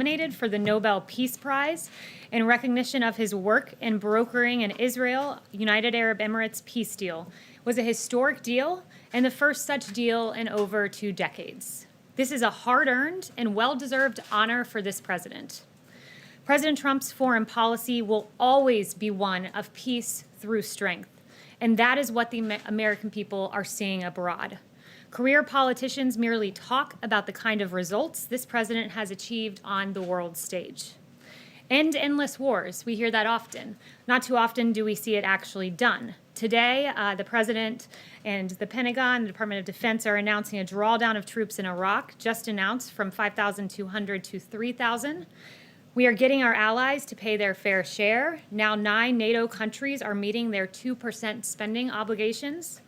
nominated for the Nobel Peace Prize in recognition of his work in brokering an Israel-United Arab Emirates peace deal. It was a historic deal and the first such deal in over 2 decades. This is a hard-earned and well-deserved honor for this president. President Trump's foreign policy will always be one of peace through strength, and that is what the American people are seeing abroad. Career politicians merely talk about the kind of results this president has achieved on the world stage. End endless wars, we hear that often. Not too often do we see it actually done. Today, the president and the Pentagon, the Department of Defense, are announcing a drawdown of troops in Iraq, just announced from 5,200 to 3,000. We are getting our allies to pay their fair share. Now 9 NATO countries are meeting their 2% spending obligations.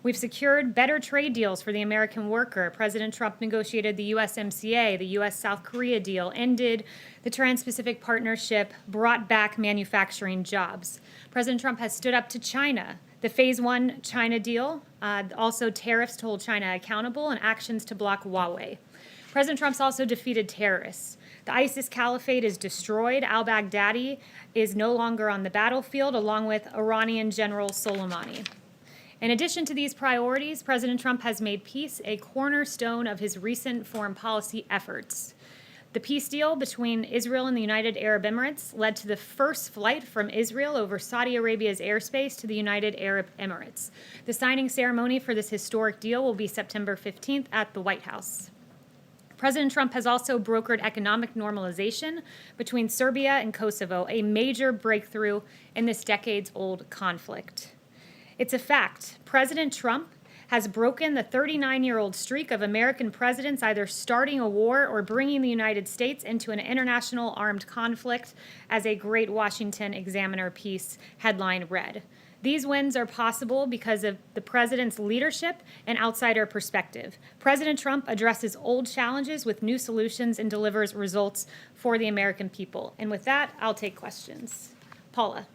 We've secured better trade deals for the American worker. President Trump negotiated the USMCA, the U.S.-South Korea deal, ended the Trans-Pacific Partnership, brought back manufacturing jobs. President Trump has stood up to China. The Phase 1 China deal, also tariffs to hold China accountable, and actions to block Huawei. President Trump's also defeated terrorists. The ISIS caliphate is destroyed. Al-Baghdadi is no longer on the battlefield, along with Iranian General Soleimani. In addition to these priorities, President Trump has made peace a cornerstone of his recent foreign policy efforts. The peace deal between Israel and the United Arab Emirates led to the first flight from Israel over Saudi Arabia's airspace to the United Arab Emirates. The signing ceremony for this historic deal will be September 15th at the White House. President Trump has also brokered economic normalization between Serbia and Kosovo, a major breakthrough in this decades-old conflict. It's a fact. President Trump has broken the 39-year-old streak of American presidents either starting a war or bringing the United States into an international armed conflict, as a Great Washington Examiner piece headline read. These wins are possible because of the president's leadership and outsider perspective. President Trump addresses old challenges with new solutions and delivers results for the American people. And with that, I'll take questions. Paula.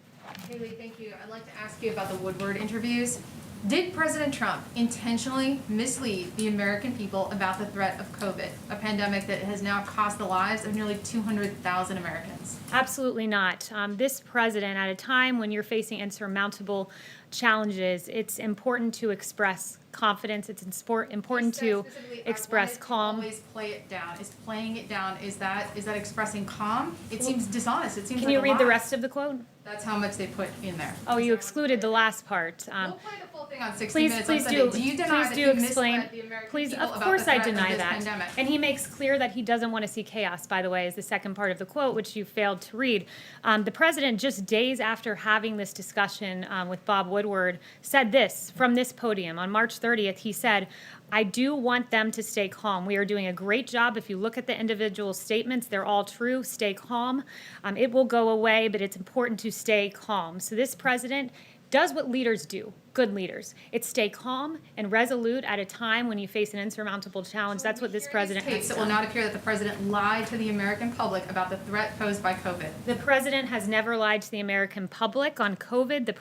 Kayleigh, thank you. I'd like to ask you about the Woodward interviews. Did President Trump intentionally mislead the American people about the threat of COVID, a pandemic that has now cost the lives of nearly 200,000 Americans? Absolutely not. This president, at a time when you're facing insurmountable challenges, it's important to express confidence. It's important to express calm. Always play it down. Is playing it down, is that expressing calm? It seems dishonest. It seems Can like you a read lie. the rest of the quote? That's how much they put in there. Oh, you excluded the last part. We'll play the full thing on 60 Please Minutes on do. Sunday. Do you deny Please that do he explain. misled the American Please, people of about course the I threat of deny this that. pandemic? And he makes clear that he doesn't want to see chaos, by the way, is the second part of the quote, which you failed to read. The president, just days after having this discussion with Bob Woodward, said this from this podium. On March 30th, he said, "I do want them to stay calm. We are doing a great job. If you look at the individual statements, they're all true. Stay calm. It will go away, but it's important to stay calm." So this president does what leaders do, good leaders. It's stay calm and resolute at a time when you face an insurmountable challenge. That's what this president has It done. will not appear that the president lied to the American public about the threat posed by COVID. The president has never lied to the American public on COVID. The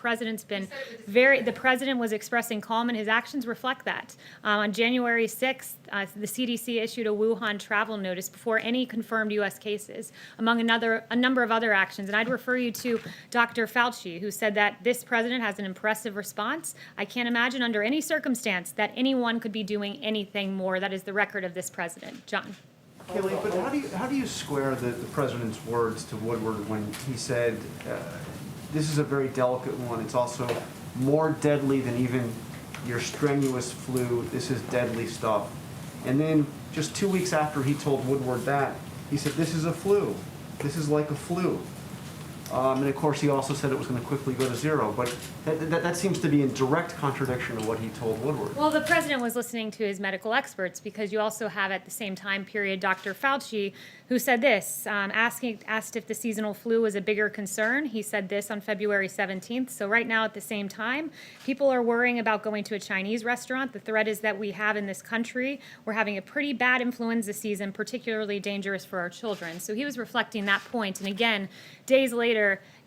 president was expressing calm, and his actions reflect that. On January 6th, the CDC issued a Wuhan travel notice before any confirmed U.S. cases, among a number of other actions. And I'd refer you to Dr. Fauci, who said that this president has an impressive response. I can't imagine under any circumstance that anyone could be doing anything more. That is the record of this president. John. Kayleigh, but how do you square the president's words to Woodward when he said, this is a very delicate one, it's also more deadly than even your strenuous flu, this is deadly stuff. And then just 2 weeks after he told Woodward that, he said, this is a flu, this is like a flu. And of course, he also said it was going to quickly go to zero. But that seems to be in direct contradiction to what he told Woodward. Well, the president was listening to his medical experts, because you also have at the same time period Dr. Fauci, who said this, asked if the seasonal flu was a bigger concern. He said this on February 17th. So right now at the same time, people are worrying about going to a Chinese restaurant. The threat is that we have in this country, we're having a pretty bad influenza season, particularly dangerous for our children. So he was reflecting that point. And again, days later,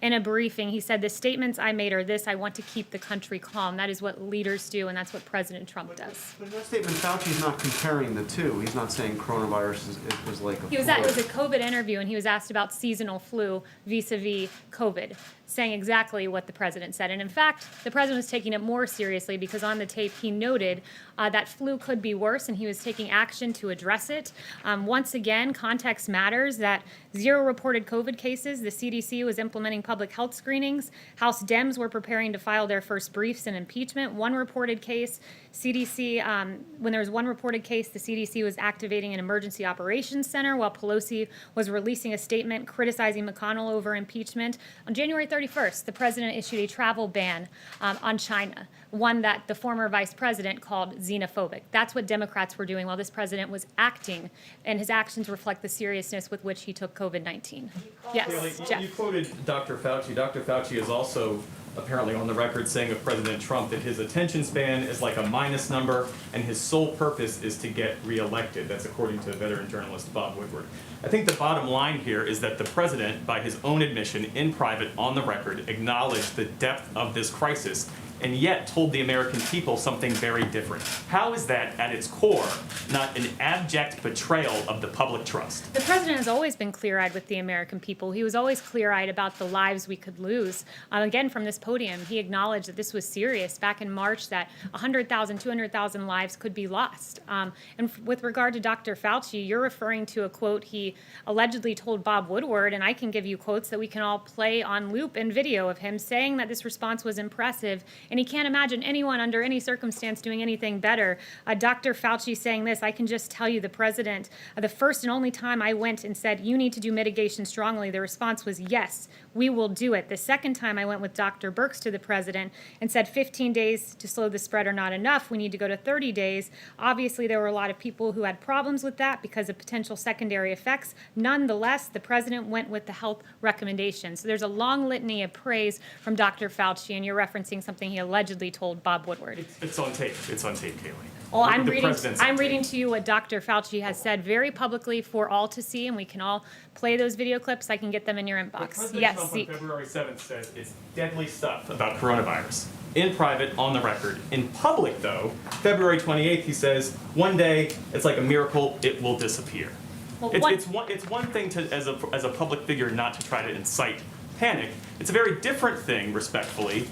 in a briefing. He said, the statements I made are this: I want to keep the country calm. That is what leaders do, and that's what President Trump does. But in that statement, Fauci's not comparing the two. He's not saying coronavirus is like a It was a COVID interview, and he was asked about seasonal flu vis-a-vis COVID, saying exactly what the president said. And in fact, the president was taking it more seriously because on the tape he noted that flu could be worse, and he was taking action to address it. Once again, context matters. That 0 reported COVID cases. The CDC was implementing public health screenings. House Dems were preparing to file their first briefs in impeachment. 1 reported case. CDC, when there was 1 reported case, the CDC was activating an emergency operations center while Pelosi was releasing a statement criticizing McConnell over impeachment. On January 31st, the president issued a travel ban on China, one that the former vice president called xenophobic. That's what Democrats were doing while this president was acting, and his actions reflect the seriousness with which he took COVID-19. Yes, Kayleigh, Jeff. you quoted Dr. Fauci. Dr. Fauci is also apparently on the record saying of President Trump that his attention span is like a minus number and his sole purpose is to get reelected. That's according to veteran journalist Bob Woodward. I think the bottom line here is that the president, by his own admission in private on the record, acknowledged the depth of this crisis and yet told the American people something very different. How is that, at its core, not an abject betrayal of the public trust? The president has always been clear-eyed with the American people. He was always clear-eyed about the lives we could lose. Again, from this podium, he acknowledged that this was serious back in March, that 100,000, 200,000 lives could be lost. And with regard to Dr. Fauci, you're referring to a quote he allegedly told Bob Woodward, and I can give you quotes that we can all play on loop and video of him saying that this response was impressive, and he can't imagine anyone under any circumstance doing anything better. Dr. Fauci saying this: I can just tell you, the president, the first and only time I went and said, you need to do mitigation strongly, the response was, yes, we will do it. The second time I went with Dr. Birx to the president and said 15 days to slow the spread are not enough, we need to go to 30 days. Obviously, there were a lot of people who had problems with that because of potential secondary effects. Nonetheless, the president went with the health recommendations. So there's a long litany of praise from Dr. Fauci, and you're referencing something he allegedly told Bob Woodward. It's on tape. It's on tape, Kayleigh. Well, I'm The reading. president's on I'm tape. reading to you what Dr. Fauci has said very publicly for all to see, and we can all play those video clips. I can get them in your inbox. President Yes, Trump Zeke. on February 7th says it's deadly stuff about coronavirus. In private, on the record. In public, though, February 28th, he says, one day, it's like a miracle, it will disappear. Well, It's one thing to, as a public figure, not to try to incite panic. It's a very different thing, respectfully,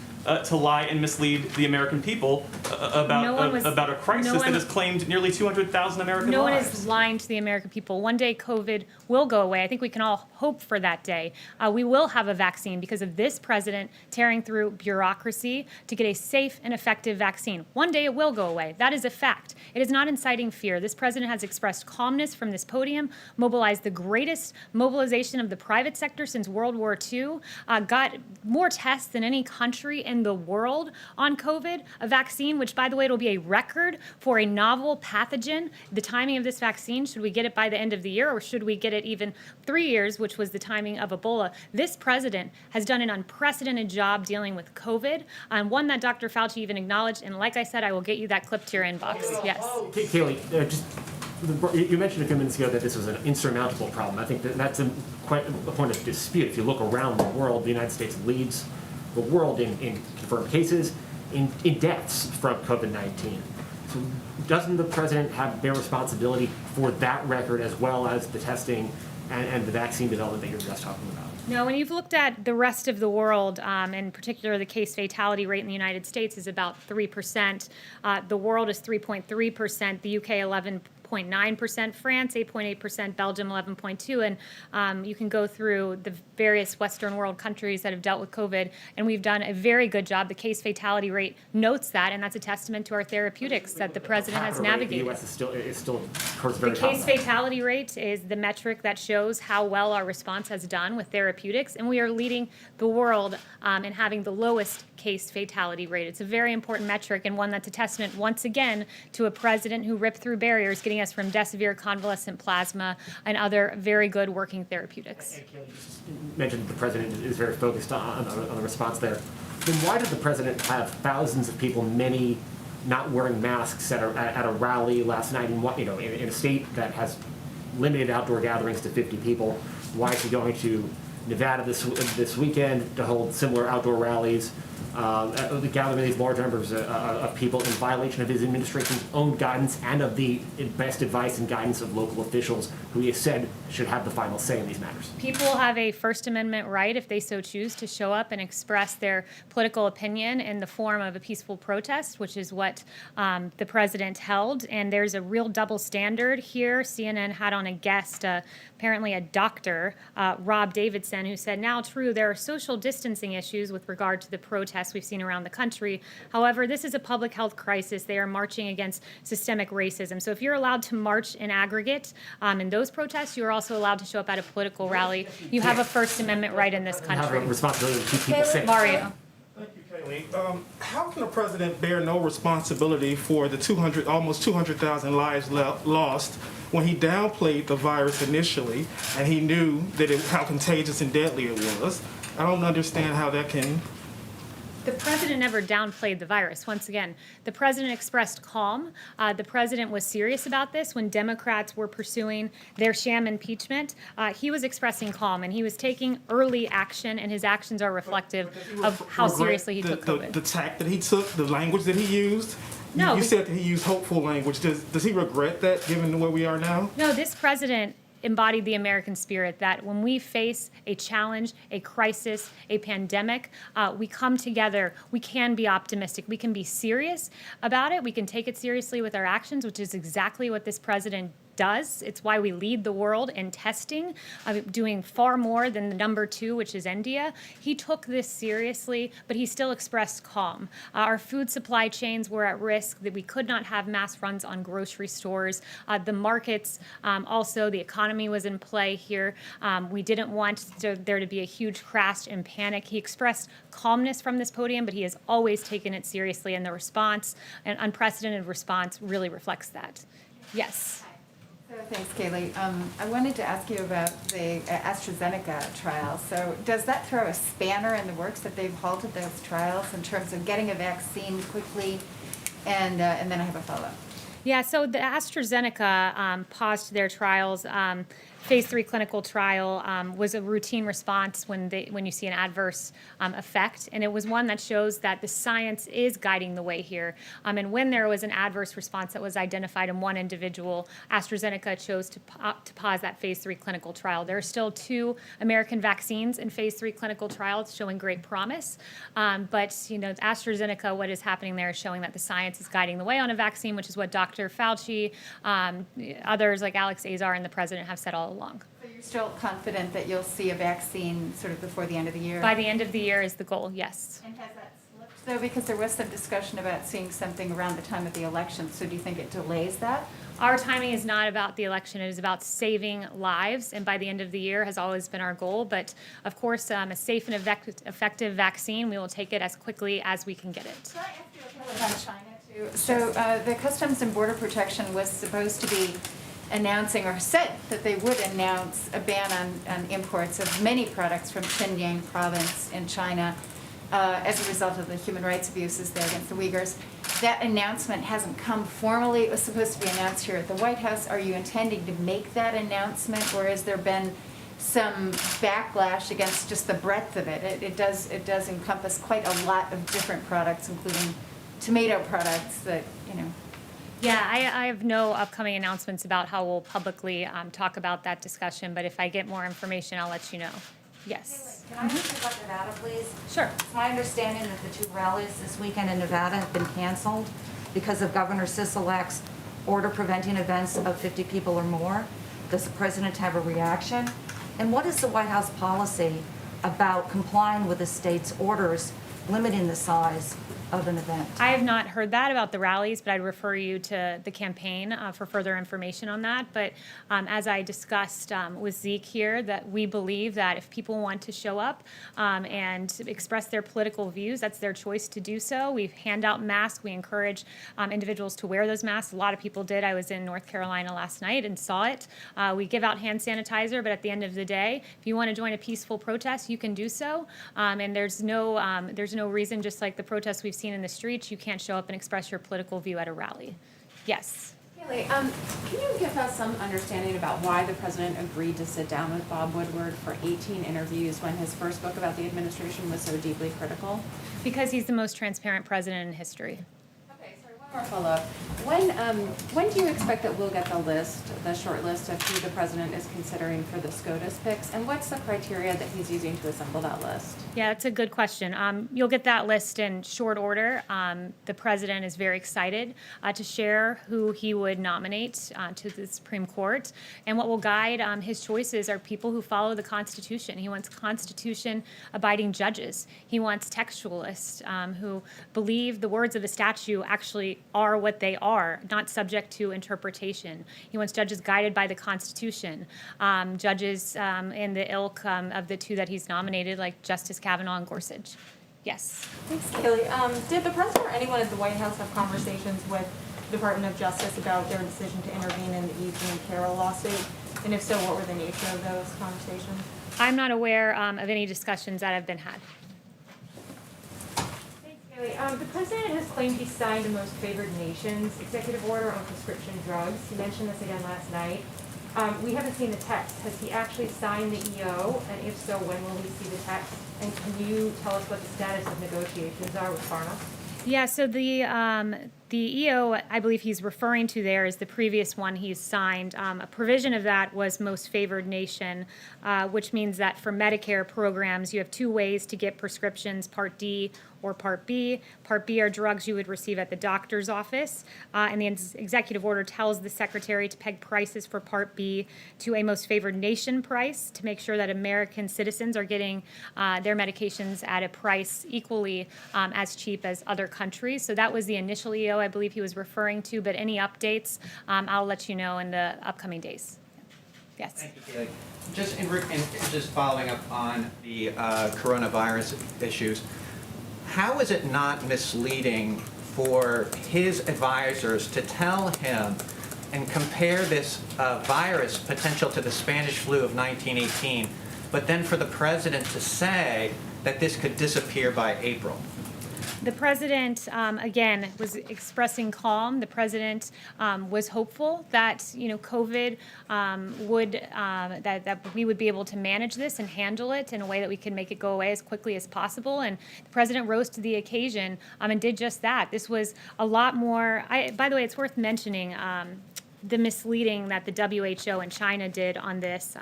to lie and mislead the American people about a crisis that has claimed nearly 200,000 American No one lives. is lying to the American people. One day COVID will go away. I think we can all hope for that day. We will have a vaccine because of this president tearing through bureaucracy to get a safe and effective vaccine. One day it will go away. That is a fact. It is not inciting fear. This president has expressed calmness from this podium, mobilized the greatest mobilization of the private sector since World War II, got more tests than any country in the world on COVID, a vaccine, which, by the way, it'll be a record for a novel pathogen. The timing of this vaccine, should we get it by the end of the year, or should we get it even 3 years, which was the timing of Ebola? This president has done an unprecedented job dealing with COVID, and one that Dr. Fauci even acknowledged. And like I said, I will get you that clip to your inbox. Yes. Kayleigh, you mentioned a few minutes ago that this was an insurmountable problem. I think that's quite a point of dispute. If you look around the world, the United States leads the world in confirmed cases, in deaths from COVID-19. So doesn't the president have their responsibility for that record as well as the testing and the vaccine development that you're just talking about? No, when you've looked at the rest of the world, in particular the case fatality rate in the United States is about 3%. The world is 3.3%, the UK 11.9%, France 8.8%, Belgium 11.2%, and you can go through the various Western world countries that have dealt with COVID, and we've done a very good job. The case fatality rate notes that, and that's a testament to our therapeutics that the president has navigated. The U.S. is still towards very The top case of that. fatality rate is the metric that shows how well our response has done with therapeutics, and we are leading the world in having the lowest case fatality rate. It's a very important metric, and one that's a testament, once again, to a president who ripped through barriers, getting us from Desivir, convalescent plasma, and other very good working therapeutics. And Kayleigh just mentioned the president is very focused on the response there. Then why did the president have thousands of people, many not wearing masks at a rally last night in a state that has limited outdoor gatherings to 50 people? Why is he going to Nevada this weekend to hold similar outdoor rallies, gathering these large numbers of people in violation of his administration's own guidance and of the best advice and guidance of local officials who he has said should have the final say in these matters. People have a First Amendment right, if they so choose, to show up and express their political opinion in the form of a peaceful protest, which is what the president held. And there's a real double standard here. CNN had on a guest, apparently a doctor, Rob Davidson, who said, now true, there are social distancing issues with regard to the protests we've seen around the country. However, this is a public health crisis. They are marching against systemic racism. So if you're allowed to march in aggregate in those protests, you're also allowed to show up at a political rally. You have a First Amendment right in this You have a country. responsibility to keep people safe. Mario. Thank you, Kayleigh. How can a president bear no responsibility for the almost 200,000 lives lost when he downplayed the virus initially and he knew that how contagious and deadly it was? I don't understand how that can. The president never downplayed the virus. Once again, the president expressed calm. The president was serious about this when Democrats were pursuing their sham impeachment. He was expressing calm, and he was taking early action, and his actions are reflective of how seriously he took COVID. The tact that he took, the language that he used? No, You said that he used hopeful language. Does he regret that, given where we are now? No, this president embodied the American spirit that when we face a challenge, a crisis, a pandemic, we come together. We can be optimistic. We can be serious about it. We can take it seriously with our actions, which is exactly what this president does. It's why we lead the world in testing, doing far more than the number 2, which is India. He took this seriously, but he still expressed calm. Our food supply chains were at risk, that we could not have mass runs on grocery stores. The markets, also the economy was in play here. We didn't want there to be a huge crash and panic. He expressed calmness from this podium, but he has always taken it seriously, and the response, an unprecedented response, really reflects that. Yes. So thanks, Kayleigh. I wanted to ask you about the Astrazeneca trial. So does that throw a spanner in the works that they've halted those trials in terms of getting a vaccine quickly? And then I have a follow-up. Yeah, so the AstraZeneca paused their trials. Phase 3 clinical trial was a routine response when you see an adverse effect, and it was one that shows that the science is guiding the way here. And when there was an adverse response that was identified in one individual, AstraZeneca chose to pause that Phase 3 clinical trial. There are still 2 American vaccines in Phase 3 clinical trials showing great promise, but AstraZeneca, what is happening there is showing that the science is guiding the way on a vaccine, which is what Dr. Fauci, others like Alex Azar, and the president have said all along. So you're still confident that you'll see a vaccine sort of before the end of the year? By the end of the year is the goal, yes. And has that slipped, though? Because there was some discussion about seeing something around the time of the election. So do you think it delays that? Our timing is not about the election. It is about saving lives, and by the end of the year has always been our goal. But, of course, a safe and effective vaccine, we will take it as quickly as we can get it. Can I ask you about China, too? So the Customs and Border Protection was supposed to be announcing, or said that they would announce, a ban on imports of many products from Xinjiang province in China as a result of the human rights abuses there against the Uyghurs. That announcement hasn't come formally. It was supposed to be announced here at the White House. Are you intending to make that announcement, or has there been some backlash against just the breadth of it? It does encompass quite a lot of different products, including tomato products that, Yeah, I have no upcoming announcements about how we'll publicly talk about that discussion, but if I get more information, I'll let you know. Yes. Can I ask you about Nevada, please? Sure. It's my understanding that the 2 rallies this weekend in Nevada have been canceled because of Governor Sisolak's order preventing events of 50 people or more. Does the president have a reaction? And what is the White House policy about complying with the state's orders limiting the size of an event? I have not heard that about the rallies, but I'd refer you to the campaign for further information on that. But as I discussed with Zeke here, that we believe that if people want to show up and express their political views, that's their choice to do so. We hand out masks. We encourage individuals to wear those masks. A lot of people did. I was in North Carolina last night and saw it. We give out hand sanitizer, but at the end of the day, if you want to join a peaceful protest, you can do so. And there's no reason, just like the protests we've seen in the streets, you can't show up and express your political view at a rally. Yes. Yeah, Can you give us some understanding about why the president agreed to sit down with Bob Woodward for 18 interviews when his first book about the administration was so deeply critical? Because he's the most transparent president in history. Okay, sorry, one more follow-up. When do you expect that we'll get the short list of who the president is considering for the SCOTUS picks, and what's the criteria that he's using to assemble that list? Yeah, that's a good question. You'll get that list in short order. The president is very excited to share who he would nominate to the Supreme Court. And what will guide his choices are people who follow the Constitution. He wants Constitution-abiding judges. He wants textualists who believe the words of the statute actually are what they are, not subject to interpretation. He wants judges guided by the Constitution, judges in the ilk of the two that he's nominated, like Justice Kavanaugh and Gorsuch. Yes. Thanks, Kayleigh. Did the president or anyone at the White House have conversations with the Department of Justice about their decision to intervene in the E.G. and Carroll lawsuit? And if so, what were the nature of those conversations? I'm not aware of any discussions that have been had. Thanks, Kayleigh. The president has claimed he signed the Most Favored Nations executive order on prescription drugs. He mentioned this again last night. We haven't seen the text. Has he actually signed the EO? And if so, when will we see the text? And can you tell us what the status of negotiations are with Pharma? Yeah, so the EO I believe he's referring to there is the previous one he's signed. A provision of that was Most Favored Nation, which means that for Medicare programs, you have two ways to get prescriptions, Part D or Part B. Part B are drugs you would receive at the doctor's office, and the executive order tells the secretary to peg prices for Part B to a Most Favored Nation price to make sure that American citizens are getting their medications at a price equally as cheap as other countries. So that was the initial EO I believe he was referring to, but any updates, I'll let you know in the upcoming days. Yes. Thank you, Kayleigh. Just following up on the coronavirus issues, how is it not misleading for his advisors to tell him and compare this virus potential to the Spanish flu of 1918, but then for the president to say that this could disappear by April? The president, again, was expressing calm. The president was hopeful that, COVID that we would be able to manage this and handle it in a way that we can make it go away as quickly as possible. And the president rose to the occasion and did just that. This was a lot more. By the way, it's worth mentioning. The misleading that the WHO and China did on this.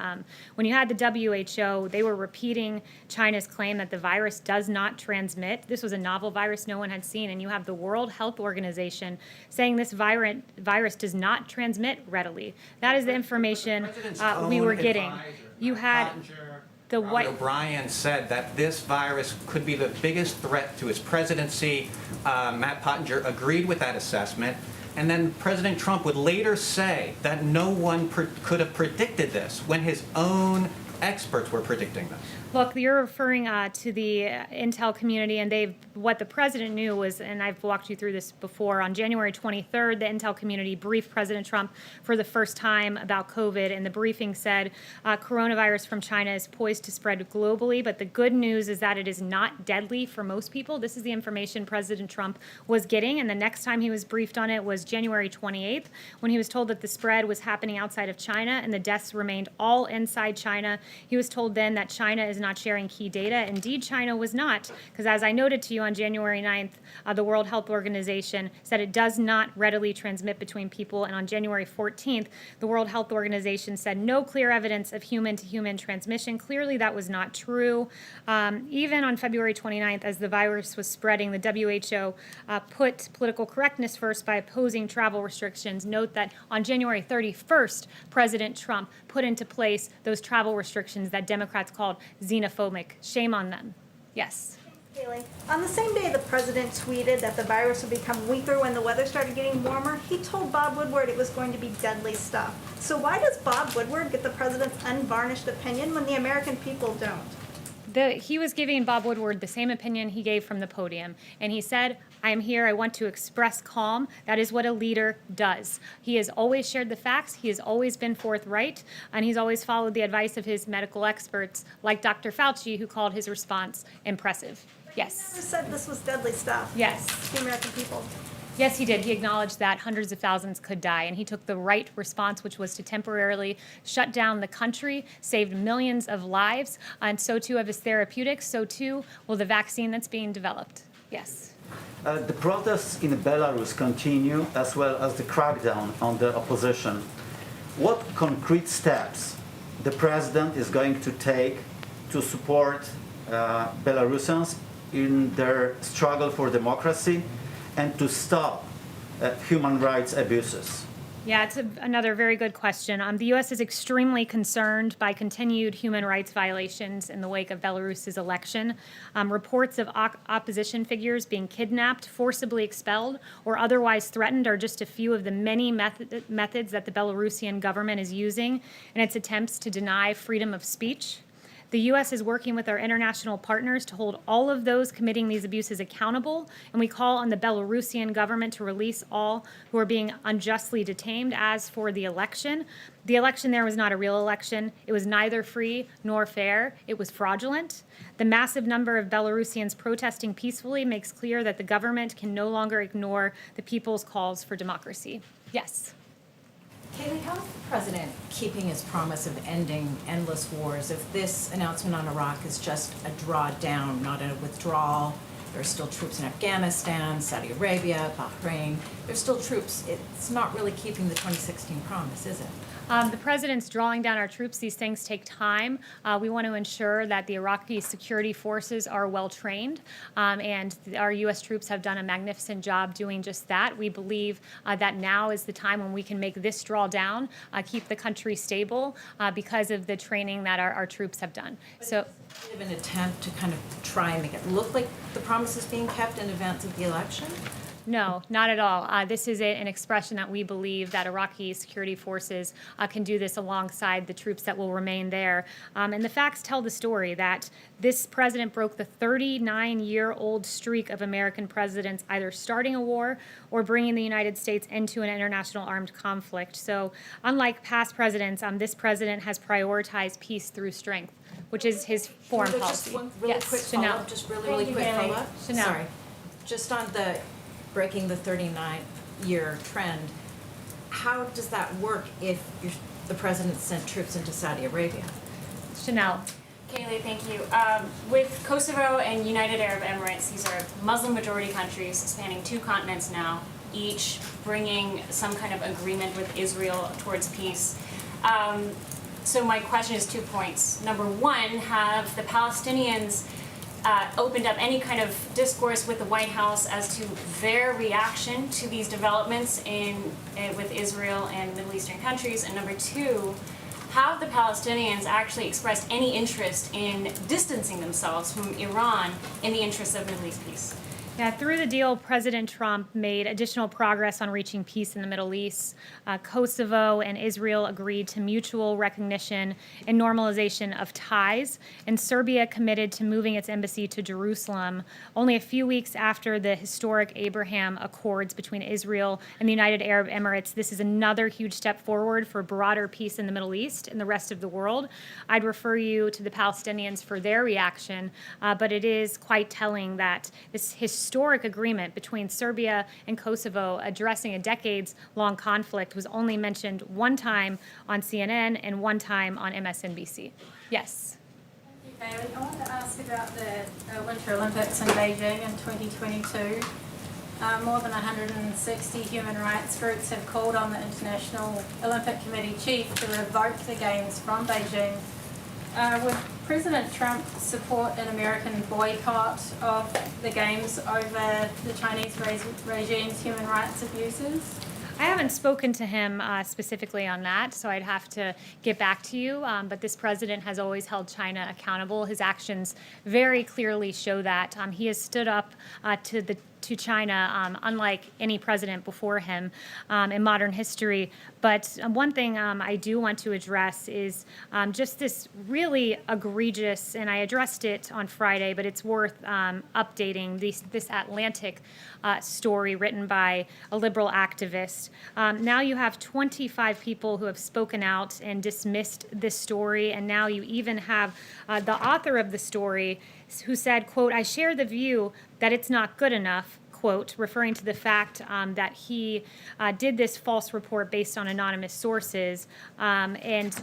When you had the WHO, they were repeating China's claim that the virus does not transmit. This was a novel virus no one had seen, and you have the World Health Organization saying this virus does not transmit readily. That is the information we were getting. You had the Robert O'Brien said that this virus could be the biggest threat to his presidency. Matt Pottinger agreed with that assessment. And then President Trump would later say that no one could have predicted this when his own experts were predicting this. Look, you're referring to the intel community, and what the president knew was, and I've walked you through this before, on January 23rd, the intel community briefed President Trump for the first time about COVID, and the briefing said coronavirus from China is poised to spread globally, but the good news is that it is not deadly for most people. This is the information President Trump was getting, and the next time he was briefed on it was January 28th, when he was told that the spread was happening outside of China and the deaths remained all inside China. He was told then that China is not sharing key data. Indeed, China was not, because as I noted to you on January 9th, the World Health Organization said it does not readily transmit between people, and on January 14th, the World Health Organization said no clear evidence of human-to-human transmission. Clearly, that was not true. Even on February 29th, as the virus was spreading, the WHO put political correctness first by opposing travel restrictions. Note that on January 31st, President Trump put into place those travel restrictions that Democrats called xenophobic. Shame on them. Yes. Kayleigh, on the same day the president tweeted that the virus would become weaker when the weather started getting warmer, he told Bob Woodward it was going to be deadly stuff. So why does Bob Woodward get the president's unvarnished opinion when the American people don't? He was giving Bob Woodward the same opinion he gave from the podium, and he said, I am here, I want to express calm. That is what a leader does. He has always shared the facts, he has always been forthright, and he's always followed the advice of his medical experts, like Dr. Fauci, who called his response impressive. Yes. He never said this was deadly stuff. Yes. To the American people. Yes, he did. He acknowledged that hundreds of thousands could die, and he took the right response, which was to temporarily shut down the country, saved millions of lives, and so too of his therapeutics, so too will the vaccine that's being developed. Yes. The protests in Belarus continue, as well as the crackdown on the opposition. What concrete steps the president is going to take to support Belarusians in their struggle for democracy and to stop human rights abuses? Yeah, it's another very good question. The U.S. is extremely concerned by continued human rights violations in the wake of Belarus's election. Reports of opposition figures being kidnapped, forcibly expelled, or otherwise threatened are just a few of the many methods that the Belarusian government is using in its attempts to deny freedom of speech. The U.S. is working with our international partners to hold all of those committing these abuses accountable, and we call on the Belarusian government to release all who are being unjustly detained. As for the election there was not a real election. It was neither free nor fair. It was fraudulent. The massive number of Belarusians protesting peacefully makes clear that the government can no longer ignore the people's calls for democracy. Yes. Kayleigh, how is the president keeping his promise of ending endless wars if this announcement on Iraq is just a drawdown, not a withdrawal? There are still troops in Afghanistan, Saudi Arabia, Bahrain. There's still troops. It's not really keeping the 2016 promise, is it? The president's drawing down our troops. These things take time. We want to ensure that the Iraqi security forces are well trained, and our U.S. troops have done a magnificent job doing just that. We believe that now is the time when we can make this drawdown, keep the country stable because of the training that our troops have done. So. Of an attempt to kind of try and make it look like the promise is being kept in advance of the election? No, not at all. This is an expression that we believe that Iraqi security forces can do this alongside the troops that will remain there. And the facts tell the story that this president broke the 39-year-old streak of American presidents either starting a war or bringing the United States into an international armed conflict. So unlike past presidents, this president has prioritized peace through strength, which is his foreign policy. Just one really quick follow-up, quick follow-up. Chanel. Sorry. Just on the breaking the 39-year trend, how does that work if the president sent troops into Saudi Arabia? Chanel. Kayleigh, thank you. With Kosovo and United Arab Emirates, these are Muslim-majority countries spanning 2 continents now, each bringing some kind of agreement with Israel towards peace. So my question is 2 points. Number 1, have the Palestinians opened up any kind of discourse with the White House as to their reaction to these developments with Israel and Middle Eastern countries? And number 2, have the Palestinians actually expressed any interest in distancing themselves from Iran in the interest of Middle East peace? Yeah, through the deal, President Trump made additional progress on reaching peace in the Middle East. Kosovo and Israel agreed to mutual recognition and normalization of ties, and Serbia committed to moving its embassy to Jerusalem only a few weeks after the historic Abraham Accords between Israel and the United Arab Emirates. This is another huge step forward for broader peace in the Middle East and the rest of the world. I'd refer you to the Palestinians for their reaction, but it is quite telling that this historic agreement between Serbia and Kosovo addressing a decades-long conflict was only mentioned one time on CNN and one time on MSNBC. Yes. Thank you, Kayleigh. I wanted to ask about the Winter Olympics in Beijing in 2022. More than 160 human rights groups have called on the International Olympic Committee chief to revoke the Games from Beijing. Would President Trump support an American boycott of the Games over the Chinese regime's human rights abuses? I haven't spoken to him specifically on that, so I'd have to get back to you. But this president has always held China accountable. His actions very clearly show that. He has stood up to China, unlike any president before him in modern history. But one thing I do want to address is just this really egregious, and I addressed it on Friday, but it's worth updating, this Atlantic story written by a liberal activist. Now you have 25 people who have spoken out and dismissed this story, and now you even have the author of the story who said, quote, "I share the view that it's not good enough," quote, referring to the fact that he did this false report based on anonymous sources. And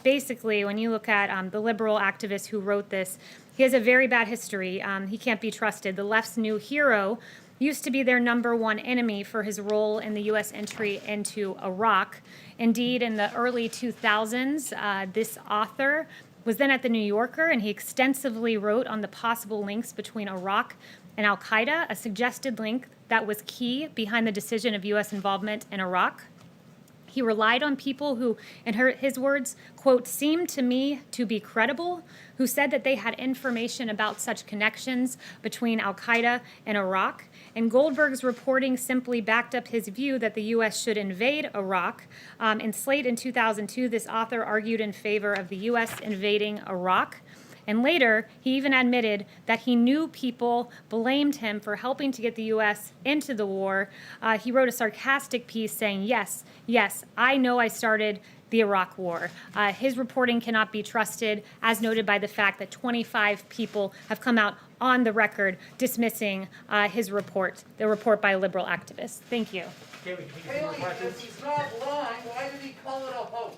basically, when you look at the liberal activist who wrote this, he has a very bad history. He can't be trusted. The left's new hero used to be their number one enemy for his role in the U.S. entry into Iraq. Indeed, in the early 2000s, this author was then at the New Yorker, and he extensively wrote on the possible links between Iraq and al-Qaeda, a suggested link that was key behind the decision of U.S. involvement in Iraq. He relied on people who, in his words, quote, seemed to me to be credible, who said that they had information about such connections between al-Qaeda and Iraq. And Goldberg's reporting simply backed up his view that the U.S. should invade Iraq. In Slate in 2002, this author argued in favor of the U.S. invading Iraq. And later, he even admitted that he knew people blamed him for helping to get the U.S. into the war. He wrote a sarcastic piece saying, yes, I know I started the Iraq War. His reporting cannot be trusted, as noted by the fact that 25 people have come out on the record dismissing his report, the report by a liberal activist. Thank you. Kayleigh, if he's not lying, why did he call it a hoax?